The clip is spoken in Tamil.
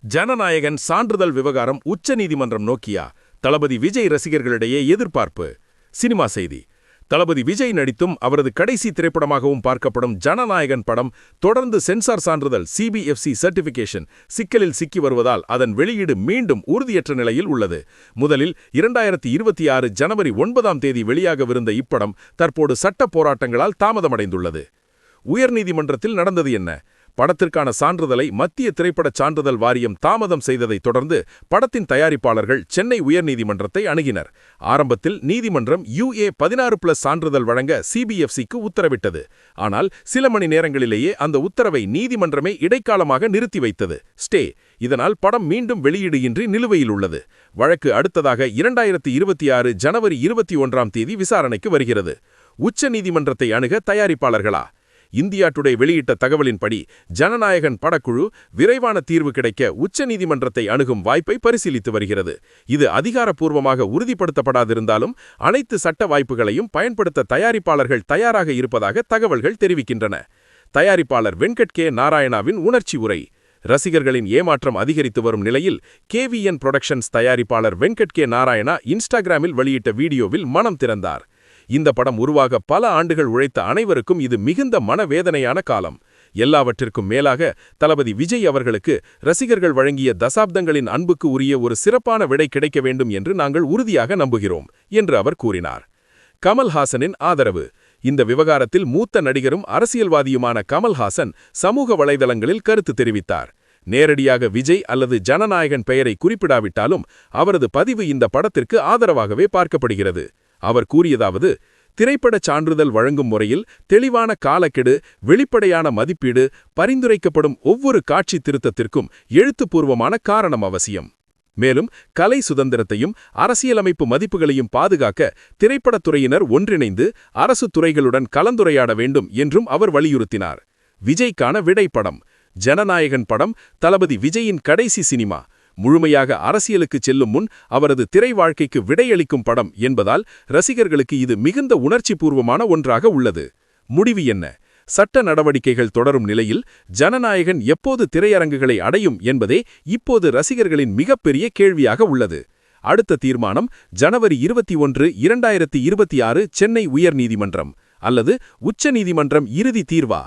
ஜனநாயகன் சான்றிதழ் விவகாரம் உச்சநீதிமன்றம் நோக்கியா? தளபதி விஜய் ரசிகர்களிடையே எதிர்பார்ப்பு. சினிமா செய்தி. தளபதி விஜய் நடித்தும் அவரது கடைசி திரைப்படமாகவும் பார்க்கப்படும் ஜனநாயகன் படம் தொடர்ந்து சென்சார் சான்றிதழ் சிபிஎஃப்சி சர்டிபிகேஷன் சிக்கலில் சிக்கி வருவதால் அதன் வெளியீடு மீண்டும் உறுதியற்ற நிலையில் உள்ளது. முதலில் 2026 ஜனவரி 9ஆம் தேதி வெளியாகவிருந்த இப்படம் தற்போது சட்ட போராட்டங்களால் தாமதமடைந்துள்ளது. உயர்நீதிமன்றத்தில் நடந்தது என்ன? படத்திற்கான சான்றிதழை மத்திய திரைப்படச் சான்றிதழ் வாரியம் தாமதம் செய்ததைத் தொடர்ந்து படத்தின் தயாரிப்பாளர்கள் சென்னை உயர்நீதிமன்றத்தை அணுகினர். ஆரம்பத்தில் நீதிமன்றம் UA-16+ சான்றிதழ் வழங்க சிபிஎஃப்சிக்கு உத்தரவிட்டது. ஆனால் சில மணி நேரங்களிலேயே அந்த உத்தரவை நீதிமன்றமே இடைக்காலமாக நிறுத்தி வைத்தது. ஸ்டே. இதனால் படம் மீண்டும் வெளியீடு இன்றி நிலுவையில் உள்ளது. வழக்கு அடுத்ததாக 2026 ஜனவரி 21ஆம் தேதி விசாரணைக்கு வருகிறது. உச்ச நீதிமன்றத்தை அணுக தயாரிப்பாளர்களா? இந்தியா டுடே வெளியிட்ட தகவலின்படி ஜனநாயகன் படக்குழு விரைவான தீர்வு கிடைக்க உச்சநீதிமன்றத்தை அணுகும் வாய்ப்பை பரிசீலித்து வருகிறது. இது அதிகாரப்பூர்வமாக உறுதிப்படுத்தப்படாதிருந்தாலும் அனைத்து சட்ட வாய்ப்புகளையும் பயன்படுத்த தயாரிப்பாளர்கள் தயாராக இருப்பதாக தகவல்கள் தெரிவிக்கின்றன. தயாரிப்பாளர் வெங்கட் கே நாராயணாவின் உணர்ச்சி உரை. ரசிகர்களின் ஏமாற்றம் அதிகரித்து வரும் நிலையில் KVN புரொடக்ஷன்ஸ் தயாரிப்பாளர் வெங்கட் கே நாராயணா இன்ஸ்டாகிராமில் வெளியிட்ட வீடியோவில் மனம் திறந்தார். இந்த படம் உருவாக பல ஆண்டுகள் உழைத்த அனைவருக்கும் இது மிகுந்த மனவேதனையான காலம். எல்லாவற்றிற்கும் மேலாக தளபதி விஜய் அவர்களுக்கு ரசிகர்கள் வழங்கிய தசாப்தங்களின் அன்புக்கு உரிய ஒரு சிறப்பான விடை கிடைக்க வேண்டும் என்று நாங்கள் உறுதியாக நம்புகிறோம் என்று அவர் கூறினார். கமல்ஹாசனின் ஆதரவு. இந்த விவகாரத்தில் மூத்த நடிகரும் அரசியல்வாதியுமான கமல்ஹாசன் சமூக வலைதளங்களில் கருத்து தெரிவித்தார். நேரடியாக விஜய் அல்லது ஜனநாயகன் பெயரை குறிப்பிடாவிட்டாலும் அவரது பதிவு இந்த படத்திற்கு ஆதரவாகவே பார்க்கப்படுகிறது. அவர் கூறியதாவது: திரைப்படச் சான்றிதழ் வழங்கும் முறையில் தெளிவான காலக்கெடு, வெளிப்படையான மதிப்பீடு, பரிந்துரைக்கப்படும் ஒவ்வொரு காட்சி திருத்தத்திற்கும் எழுத்துப்பூர்வமான காரணம் அவசியம். மேலும் கலை சுதந்திரத்தையும் அரசியலமைப்பு மதிப்புகளையும் பாதுகாக்க திரைப்படத்துறையினர் ஒன்றிணைந்து அரசு துறைகளுடன் கலந்துரையாட வேண்டும் என்றும் அவர் வலியுறுத்தினார். விஜய்க்கான விடை படம். ஜனநாயகன் படம் தளபதி விஜயின் கடைசி சினிமா. முழுமையாக அரசியலுக்கு செல்லும் முன் அவரது திரை வாழ்க்கைக்கு விடையளிக்கும் படம் என்பதால் ரசிகர்களுக்கு இது மிகுந்த உணர்ச்சிபூர்வமான ஒன்றாக உள்ளது. முடிவு என்ன? சட்ட நடவடிக்கைகள் தொடரும் நிலையில் ஜனநாயகன் எப்போது திரையரங்குகளை அடையும் என்பதே இப்போது ரசிகர்களின் மிகப்பெரிய கேள்வியாக உள்ளது. அடுத்த தீர்மானம் ஜனவரி 21, 2026 சென்னை உயர்நீதிமன்றம் அல்லது உச்சநீதிமன்றம் இறுதி தீர்வா?